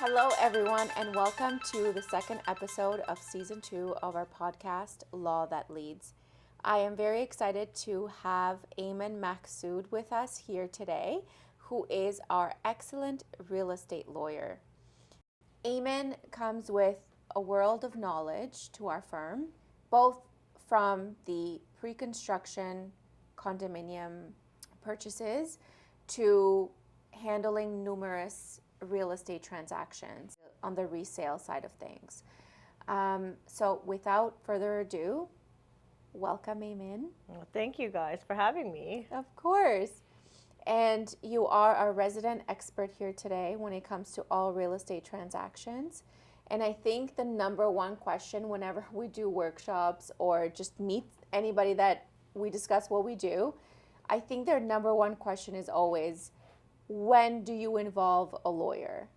Hello, everyone, and welcome to the second episode of season 2 of our podcast, Law That Leads. I am very excited to have Aimen Maqsood with us here today, who is our excellent real estate lawyer. Aimen comes with a world of knowledge to our firm, both from the pre-construction condominium purchases to handling numerous real estate transactions on the resale side of things. So without further ado, welcome, Aimen. Well, thank you guys for having me. Of course. And you are our resident expert here today when it comes to all real estate transactions. And I think the number one question whenever we do workshops or just meet anybody that we discuss what we do, I think their number one question is always, when do you involve a lawyer?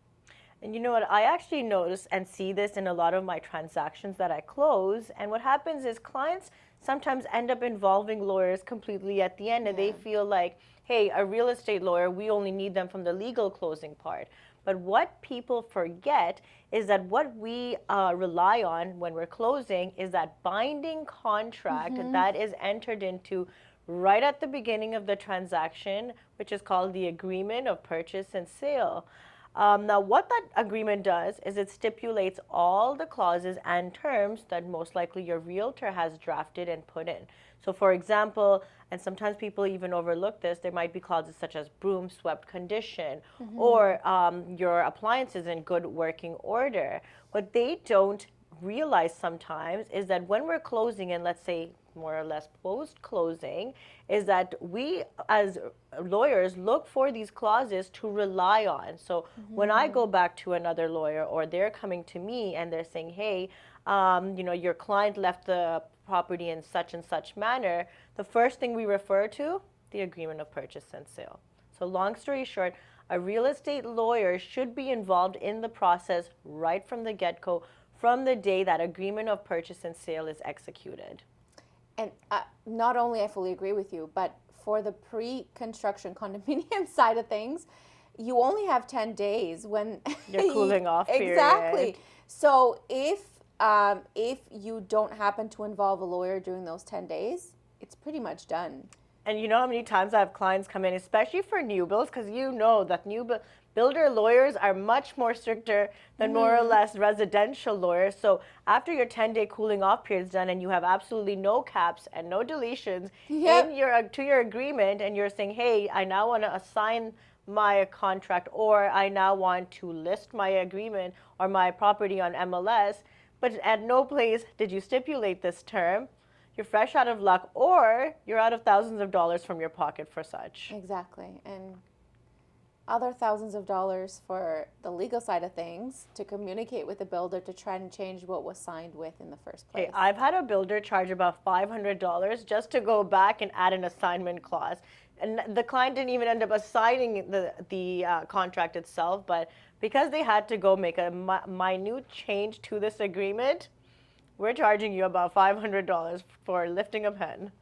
And you know what? I actually notice and see this in a lot of my transactions that I close. And what happens is clients sometimes end up involving lawyers completely at the end, and they feel like, hey, a real estate lawyer, we only need them from the legal closing part. But what people forget is that what we rely on when we're closing is that binding contract that is entered into right at the beginning of the transaction, which is called the agreement of purchase and sale. Now, what that agreement does is it stipulates all the clauses and terms that most likely your realtor has drafted and put in. So, for example, and sometimes people even overlook this, there might be clauses such as broom swept condition or your appliances in good working order. What they don't realize sometimes is that when we're closing, and let's say more or less post-closing, is that we as lawyers look for these clauses to rely on. So when I go back to another lawyer or they're coming to me and they're saying, hey, your client left the property in such and such manner, the first thing we refer to, the agreement of purchase and sale. So long story short, a real estate lawyer should be involved in the process right from the get-go, from the day that agreement of purchase and sale is executed. And not only I fully agree with you, but for the pre-construction condominium side of things, you only have 10 days when you're cooling off period. Exactly. So if you don't happen to involve a lawyer during those 10 days, it's pretty much done. And you know how many times I have clients come in, especially for new builds, because you know that builder lawyers are much more stricter than more or less residential lawyers. So after your 10-day cooling off period is done and you have absolutely no caps and no deletions in your agreement, and you're saying, hey, I now want to assign my contract, or I now want to list my agreement or my property on MLS, but at no place did you stipulate this term, you're fresh out of luck, or you're out of thousands of dollars from your pocket for such. Exactly. And other thousands of dollars for the legal side of things to communicate with the builder to try and change what was signed with in the first place. Hey, I've had a builder charge about $500 just to go back and add an assignment clause. And the client didn't even end up assigning the contract itself, but because they had to go make a minute change to this agreement, we're charging you about $500 for lifting a pen.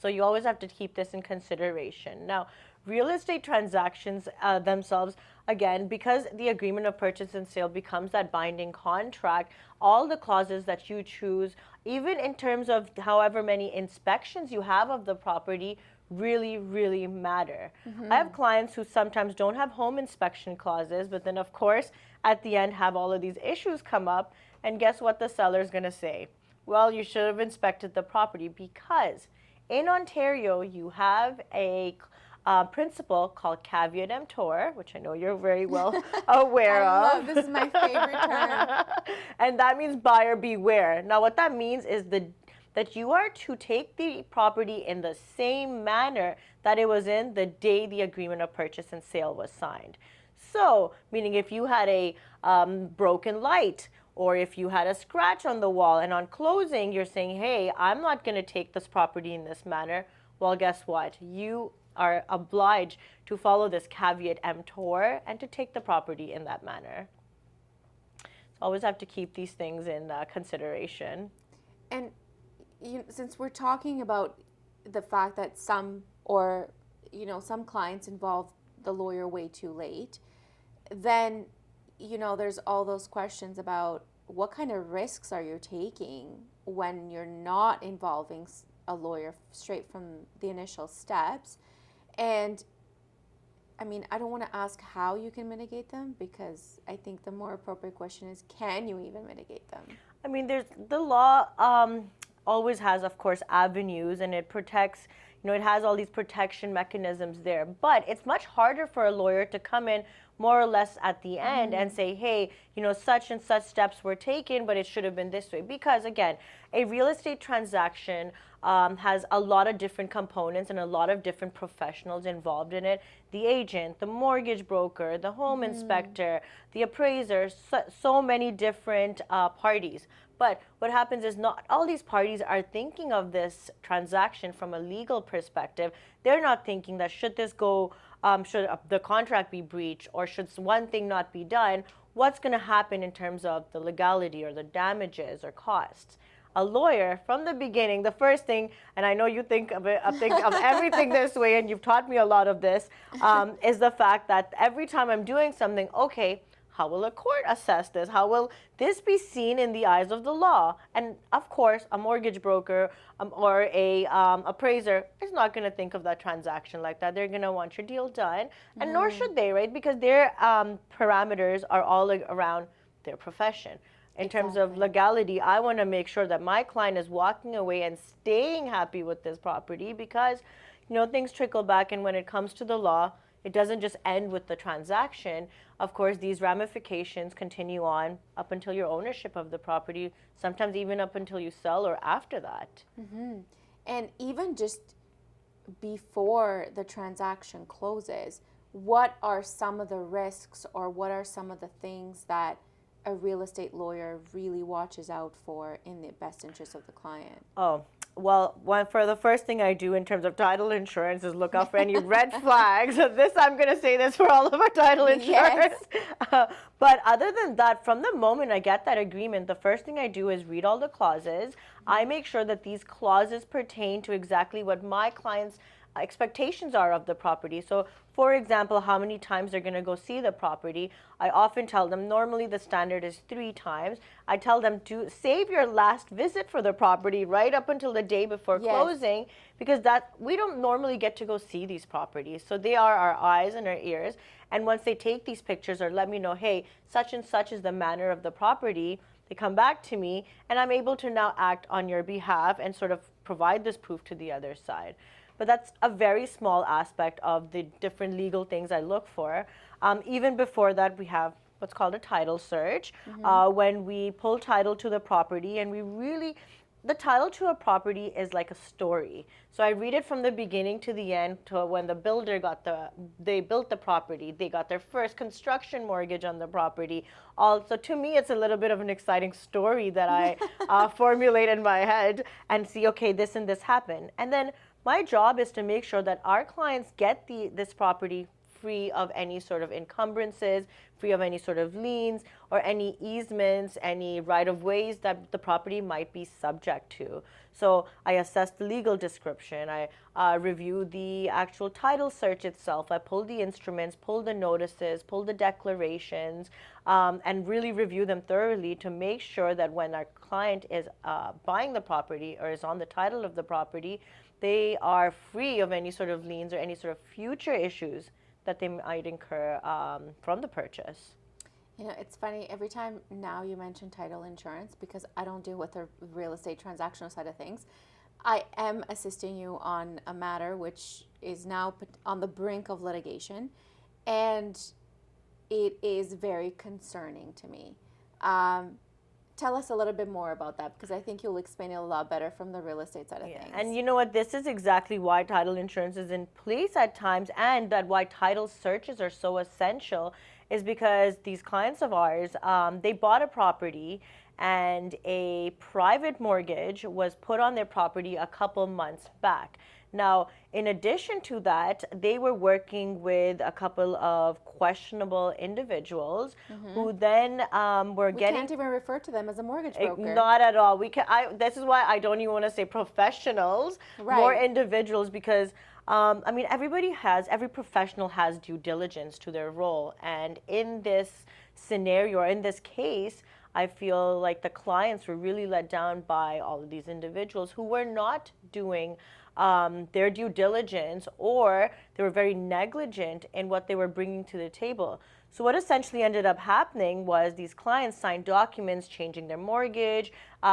So you always have to keep this in consideration. Now, real estate transactions themselves, again, because the agreement of purchase and sale becomes that binding contract, all the clauses that you choose, even in terms of however many inspections you have of the property, really, really matter. I have clients who sometimes don't have home inspection clauses, but then of course, at the end have all of these issues come up, and guess what the seller's gonna say? Well, you should have inspected the property, because in Ontario, you have a principle called caveat emptor, which I know you're very well aware of. This is my favorite term. And that means buyer beware. Now, what that means is that you are to take the property in the same manner that it was in the day the agreement of purchase and sale was signed. So, meaning if you had a broken light, or if you had a scratch on the wall, and on closing you're saying, hey, I'm not going to take this property in this manner, well, guess what? You are obliged to follow this caveat emptor and to take the property in that manner. So always have to keep these things in consideration. And since we're talking about the fact that some clients involve the lawyer way too late, then you know, there's all those questions about what kind of risks are you taking when you're not involving a lawyer straight from the initial steps. And I mean, I don't want to ask how you can mitigate them, because I think the more appropriate question is, can you even mitigate them? I mean, there's the law always has, of course, avenues, and it protects, you know, it has all these protection mechanisms there. But it's much harder for a lawyer to come in more or less at the end and say, hey, you know, such and such steps were taken, but it should have been this way. Because again, a real estate transaction has a lot of different components and a lot of different professionals involved in it. The agent, the mortgage broker, the home inspector, the appraiser, so many different parties. But what happens is not all these parties are thinking of this transaction from a legal perspective. They're not thinking that should this go, should the contract be breached, or should one thing not be done, what's going to happen in terms of the legality or the damages or costs. A lawyer, from the beginning, the first thing, and I know you think of everything this way, and you've taught me a lot of this, is the fact that every time I'm doing something, okay, how will a court assess this? How will this be seen in the eyes of the law? And of course, a mortgage broker or a appraiser is not going to think of that transaction like that. They're going to want your deal done, and nor should they, right? Because their parameters are all around their profession. In terms of legality, I want to make sure that my client is walking away and staying happy with this property, because, you know, things trickle back, and when it comes to the law, it doesn't just end with the transaction. Of course, these ramifications continue on up until your ownership of the property, sometimes even up until you sell or after that. And even just before the transaction closes, what are some of the risks, or what are some of the things that a real estate lawyer really watches out for in the best interest of the client? Oh, well, for the first thing I do in terms of title insurance is look out for any red flags. This, I'm going to say this for all of our title insurance. Yes. But other than that, from the moment I get that agreement, the first thing I do is read all the clauses. I make sure that these clauses pertain to exactly what my client's expectations are of the property. So, for example, how many times they're going to go see the property. I often tell them, normally the standard is 3 times. I tell them to save your last visit for the property right up until the day before closing, because that we don't normally get to go see these properties. So they are our eyes and our ears. And once they take these pictures or let me know, hey, such and such is the manner of the property, they come back to me, and I'm able to now act on your behalf and sort of provide this proof to the other side. But that's a very small aspect of the different legal things I look for. Even before that, we have what's called a title search. When we pull title to the property, and the title to a property is like a story. So I read it from the beginning to the end, to when the builder they built the property, they got their first construction mortgage on the property. Also, to me, it's a little bit of an exciting story that I formulate in my head and see, okay, this and this happened. And then my job is to make sure that our clients get this property free of any sort of encumbrances, free of any sort of liens or any easements, any right-of-ways that the property might be subject to. So I assess the legal description, I review the actual title search itself, I pull the instruments, pull the notices, pull the declarations, and really review them thoroughly to make sure that when our client is buying the property or is on the title of the property, they are free of any sort of liens or any sort of future issues that they might incur from the purchase. You know, it's funny, every time now you mention title insurance, because I don't deal with the real estate transactional side of things, I am assisting you on a matter which is now on the brink of litigation, and it is very concerning to me. Tell us a little bit more about that, because I think you'll explain it a lot better from the real estate side of things. And you know what, this is exactly why title insurance is in place at times, and that why title searches are so essential, is because these clients of ours, they bought a property and a private mortgage was put on their property a couple months back. Now, in addition to that, they were working with a couple of questionable individuals who then were getting... We can't even refer to them as a mortgage broker. Not at all. This is why I don't even want to say professionals, more individuals, because I mean, every professional has due diligence to their role. And in this scenario, or in this case, I feel like the clients were really let down by all of these individuals who were not doing their due diligence, or they were very negligent in what they were bringing to the table. So what essentially ended up happening was these clients signed documents changing their mortgage,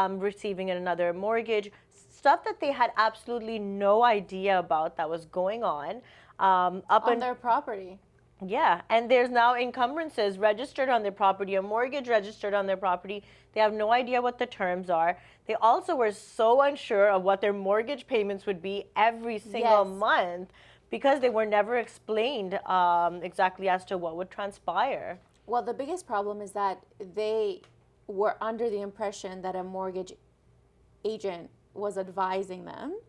receiving another mortgage, stuff that they had absolutely no idea about that was going on. On their property. Yeah, and there's now encumbrances registered on their property, a mortgage registered on their property. They have no idea what the terms are. They also were so unsure of what their mortgage payments would be every single month, because they were never explained exactly as to what would transpire. Well, the biggest problem is that they were under the impression that a mortgage agent was advising them.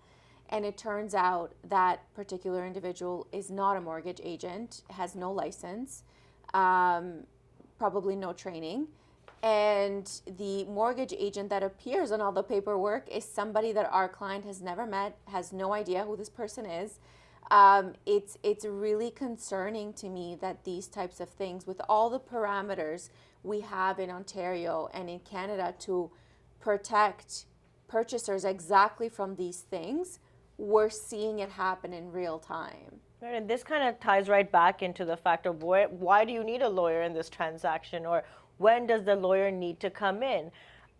And it turns out that particular individual is not a mortgage agent, has no license, probably no training. And the mortgage agent that appears on all the paperwork is somebody that our client has never met, has no idea who this person is. It's really concerning to me that these types of things, with all the parameters we have in Ontario and in Canada to protect purchasers exactly from these things, we're seeing it happen in real time. Right, and this kind of ties right back into the fact of why do you need a lawyer in this transaction, or when does the lawyer need to come in?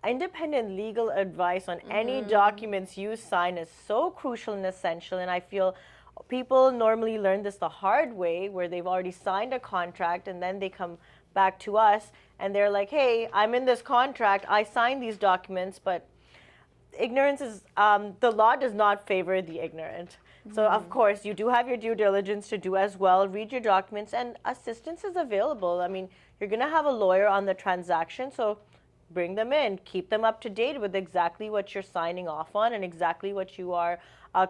Independent legal advice on any documents you sign is so crucial and essential, and I feel people normally learn this the hard way, where they've already signed a contract and then they come back to us and they're like, hey, I'm in this contract, I signed these documents, but ignorance is, the law does not favor the ignorant. So of course you do have your due diligence to do as well, read your documents, and assistance is available. I mean, you're gonna have a lawyer on the transaction, so bring them in, keep them up to date with exactly what you're signing off on and exactly what you are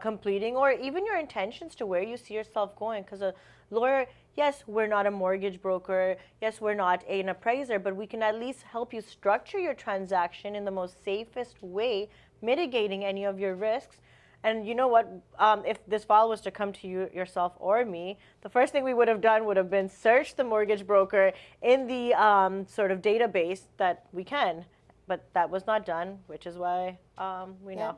completing, or even your intentions to where you see yourself going. Because a lawyer, yes, we're not a mortgage broker, yes, we're not an appraiser, but we can at least help you structure your transaction in the most safest way, mitigating any of your risks. And you know what, if this file was to come to you yourself or me, the first thing we would have done would have been search the mortgage broker in the sort of database that we can, but that was not done, which is why we know.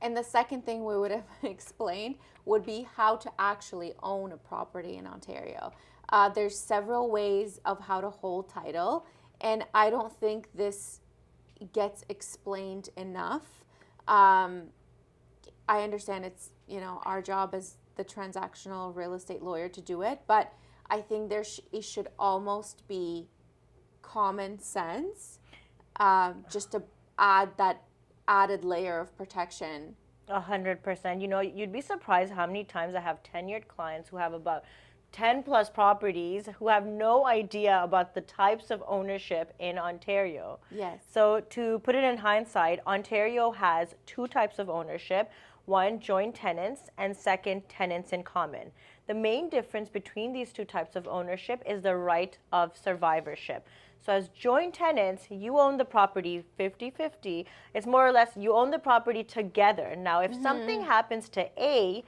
And the second thing we would have explained would be how to actually own a property in Ontario. There's several ways of how to hold title, and I don't think this gets explained enough. I understand it's, our job as the transactional real estate lawyer to do it, but I think it should almost be common sense, just to add that added layer of protection. 100%. You'd be surprised how many times I have tenured clients who have about 10 plus properties who have no idea about the types of ownership in Ontario. Yes. So to put it in hindsight, Ontario has two types of ownership. One, joint tenants, and second, tenants in common. The main difference between these two types of ownership is the right of survivorship. So as joint tenants, you own the property 50-50. It's more or less you own the property together. Now, if something happens to A,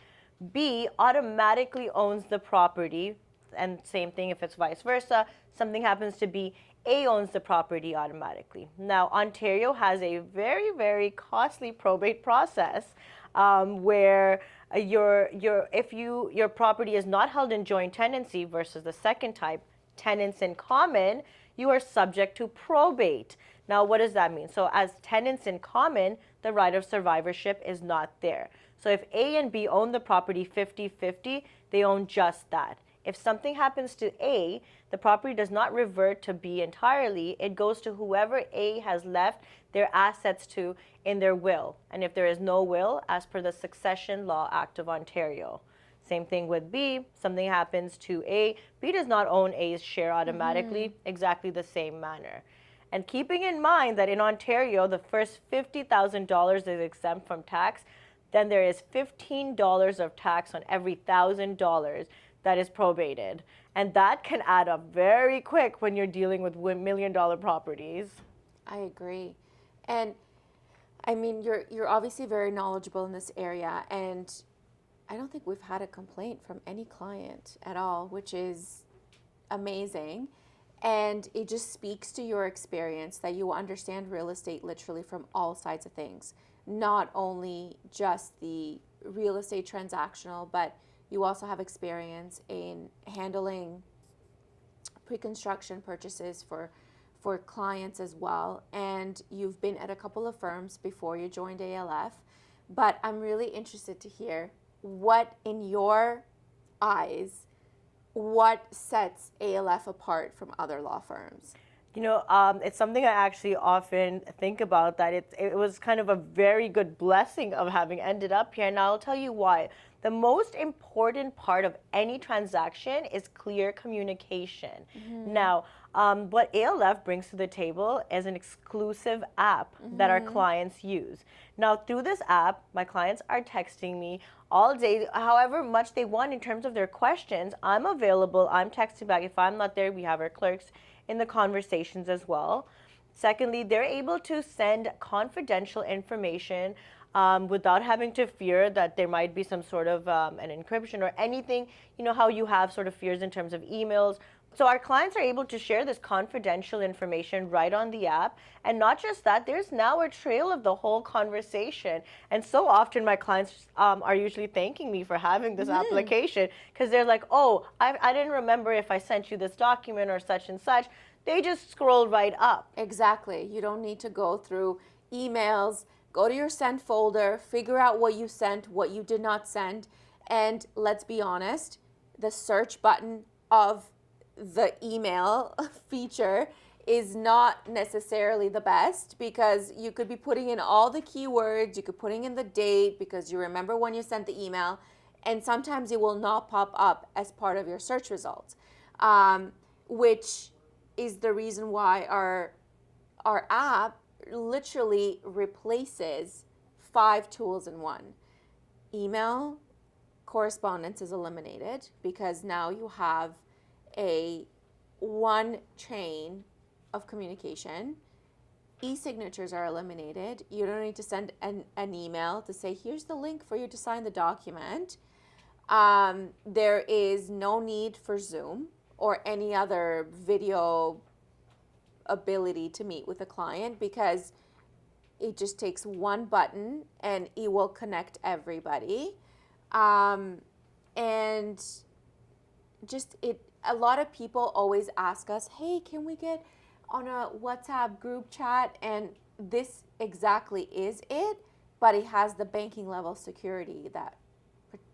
B automatically owns the property, and same thing if it's vice versa. Something happens to B, A owns the property automatically. Now, Ontario has a very, very costly probate process where your property is not held in joint tenancy versus the second type, tenants in common, you are subject to probate. Now, what does that mean? So as tenants in common, the right of survivorship is not there. So if A and B own the property 50-50, they own just that. If something happens to A, the property does not revert to B entirely. It goes to whoever A has left their assets to in their will. And if there is no will, as per the Succession Law Act of Ontario. Same thing with B. Something happens to A. B does not own A's share automatically, exactly the same manner. And keeping in mind that in Ontario, the first $50,000 is exempt from tax, then there is $15 of tax on every $1,000 that is probated. And that can add up very quick when you're dealing with $1 million properties. I agree. And I mean, you're obviously very knowledgeable in this area, and I don't think we've had a complaint from any client at all, which is amazing. And it just speaks to your experience that you understand real estate literally from all sides of things, not only just the real estate transactional, but you also have experience in handling pre-construction purchases for clients as well. And you've been at a couple of firms before you joined ALF. But I'm really interested to hear what, in your eyes, what sets ALF apart from other law firms? It's something I actually often think about, that it was kind of a very good blessing of having ended up here. And I'll tell you why. The most important part of any transaction is clear communication. Now, what ALF brings to the table is an exclusive app that our clients use. Now, through this app, my clients are texting me all day, however much they want in terms of their questions. I'm available. I'm texting back. If I'm not there, we have our clerks in the conversations as well. Secondly, they're able to send confidential information without having to fear that there might be some sort of an encryption or anything. You know how you have sort of fears in terms of emails. So our clients are able to share this confidential information right on the app. And not just that, there's now a trail of the whole conversation. And so often my clients are usually thanking me for having this application, because they're like, oh, I didn't remember if I sent you this document or such and such. They just scroll right up. Exactly. You don't need to go through emails, go to your sent folder, figure out what you sent, what you did not send. And let's be honest, the search button of the email feature is not necessarily the best, because you could be putting in all the keywords, you could putting in the date because you remember when you sent the email, and sometimes it will not pop up as part of your search results, which is the reason why our app literally replaces 5 tools in one. Email correspondence is eliminated because now you have a one chain of communication. E-signatures are eliminated. You don't need to send an email to say, here's the link for you to sign the document. There is no need for Zoom or any other video ability to meet with a client, because it just takes one button and it will connect everybody. And just a lot of people always ask us, hey, can we get on a WhatsApp group chat? And this exactly is it, but it has the banking level security that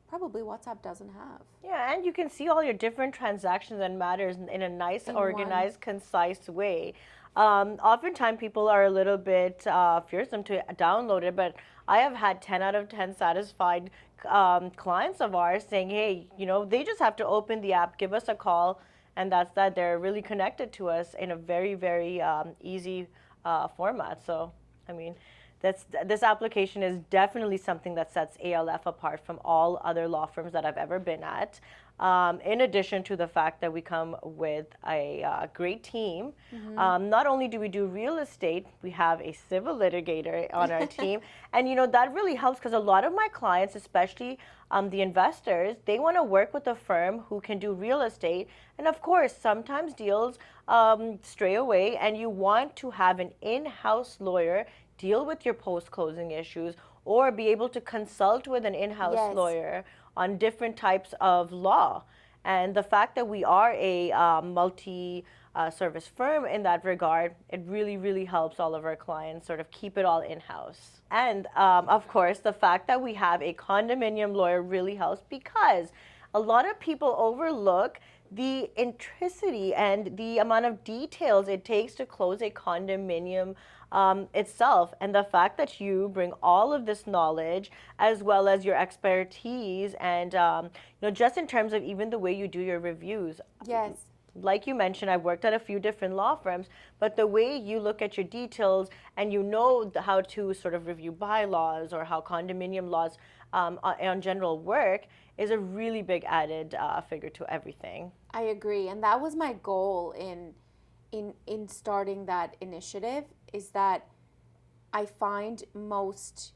probably WhatsApp doesn't have. Yeah, and you can see all your different transactions and matters in a nice, organized, concise way. Oftentimes people are a little bit fearsome to download it, but I have had 10 out of 10 satisfied clients of ours saying, hey, they just have to open the app, give us a call, and that's that. They're really connected to us in a very, very easy format. So, I mean, this application is definitely something that sets ALF apart from all other law firms that I've ever been at. In addition to the fact that we come with a great team. Not only do we do real estate, we have a civil litigator on our team. And that really helps, because a lot of my clients, especially the investors, they want to work with a firm who can do real estate. And of course, sometimes deals stray away, and you want to have an in-house lawyer deal with your post-closing issues, or be able to consult with an in-house lawyer on different types of law. And the fact that we are a multi-service firm in that regard, it really, really helps all of our clients sort of keep it all in-house. And of course, the fact that we have a condominium lawyer really helps, because a lot of people overlook the intricity and the amount of details it takes to close a condominium itself. And the fact that you bring all of this knowledge, as well as your expertise, and just in terms of even the way you do your reviews. Yes. Like you mentioned, I've worked at a few different law firms, but the way you look at your details, and how to sort of review bylaws or how condominium laws on general work, is a really big added figure to everything. I agree, and that was my goal in starting that initiative, is that I find most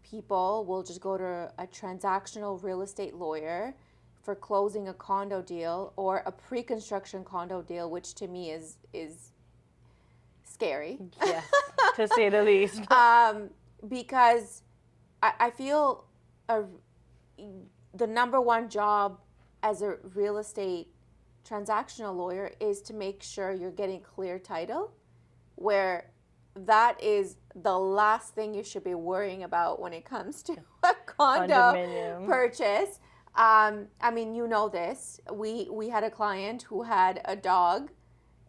people will just go to a transactional real estate lawyer for closing a condo deal or a pre-construction condo deal, which to me is scary. Yes, to say the least. Because I feel the number one job as a real estate transactional lawyer is to make sure you're getting clear title, where that is the last thing you should be worrying about when it comes to a condo Condominium. purchase. I mean, you know this. We had a client who had a dog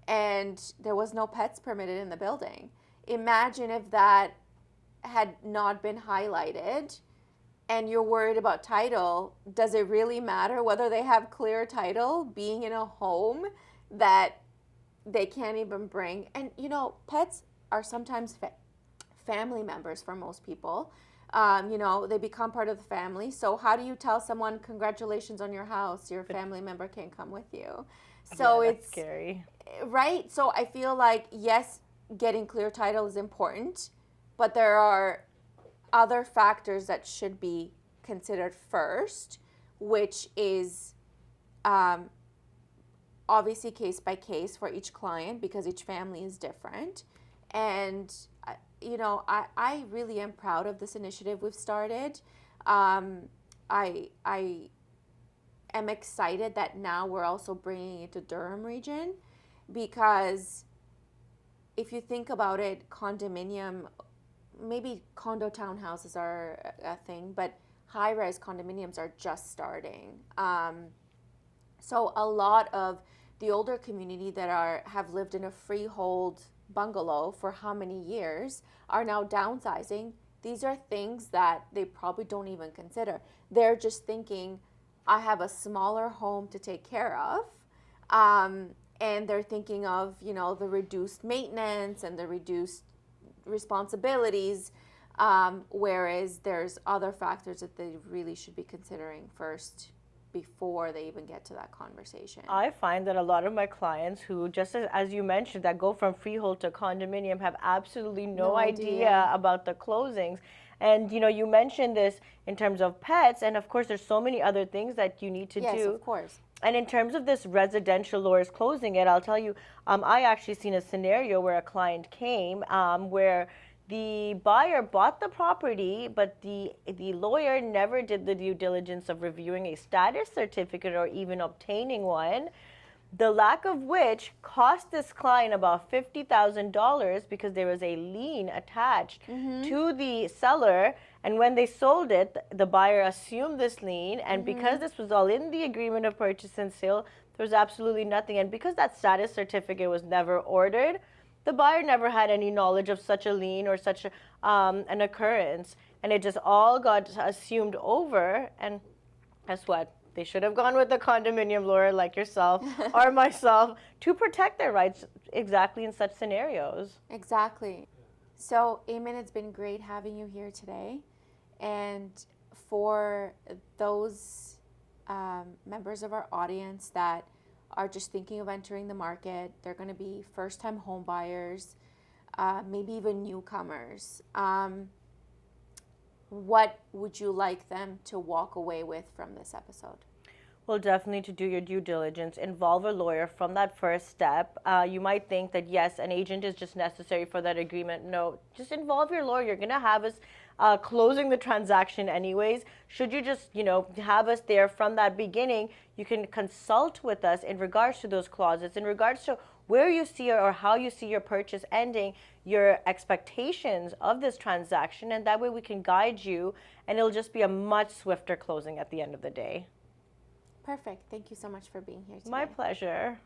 and there was no pets permitted in the building. Imagine if that had not been highlighted and you're worried about title. Does it really matter whether they have clear title being in a home that they can't even bring? And you know, pets are sometimes family members for most people. You know, they become part of the family. So how do you tell someone, congratulations on your house, your family member can't come with you? So yeah, it's scary. Right? So I feel like, yes, getting clear title is important, but there are other factors that should be considered first, which is obviously case by case for each client because each family is different. And, you know, I really am proud of this initiative we've started. I am excited that now we're also bringing it to Durham region, because if you think about it, condominium, maybe condo townhouses are a thing, but high-rise condominiums are just starting. So a lot of the older community that have lived in a freehold bungalow for how many years are now downsizing. These are things that they probably don't even consider. They're just thinking, I have a smaller home to take care of. And they're thinking of, you know, the reduced maintenance and the reduced responsibilities, whereas there's other factors that they really should be considering first before they even get to that conversation. I find that a lot of my clients who, just as you mentioned, that go from freehold to condominium have absolutely no idea about the closings. And, you know, you mentioned this in terms of pets, and of course there's so many other things that you need to do. Yes, of course. And in terms of this residential lawyers closing it, I'll tell you, I actually seen a scenario where a client came where the buyer bought the property, but the lawyer never did the due diligence of reviewing a status certificate or even obtaining one, the lack of which cost this client about $50,000 because there was a lien attached to the seller. And when they sold it, the buyer assumed this lien, and because this was all in the agreement of purchase and sale, there was absolutely nothing. And because that status certificate was never ordered, the buyer never had any knowledge of such a lien or such an occurrence. And it just all got assumed over. And guess what? They should have gone with a condominium lawyer like yourself or myself to protect their rights exactly in such scenarios. Exactly. So, Aimen, it's been great having you here today. And for those members of our audience that are just thinking of entering the market, they're going to be first-time home buyers, maybe even newcomers. What would you like them to walk away with from this episode? Well, definitely to do your due diligence, involve a lawyer from that first step. You might think that, yes, an agent is just necessary for that agreement. No, just involve your lawyer. You're going to have us closing the transaction anyways. Should you just, you know, have us there from that beginning, you can consult with us in regards to those clauses, in regards to where you see or how you see your purchase ending, your expectations of this transaction, and that way we can guide you, and it'll just be a much swifter closing at the end of the day. Perfect. Thank you so much for being here today. My pleasure.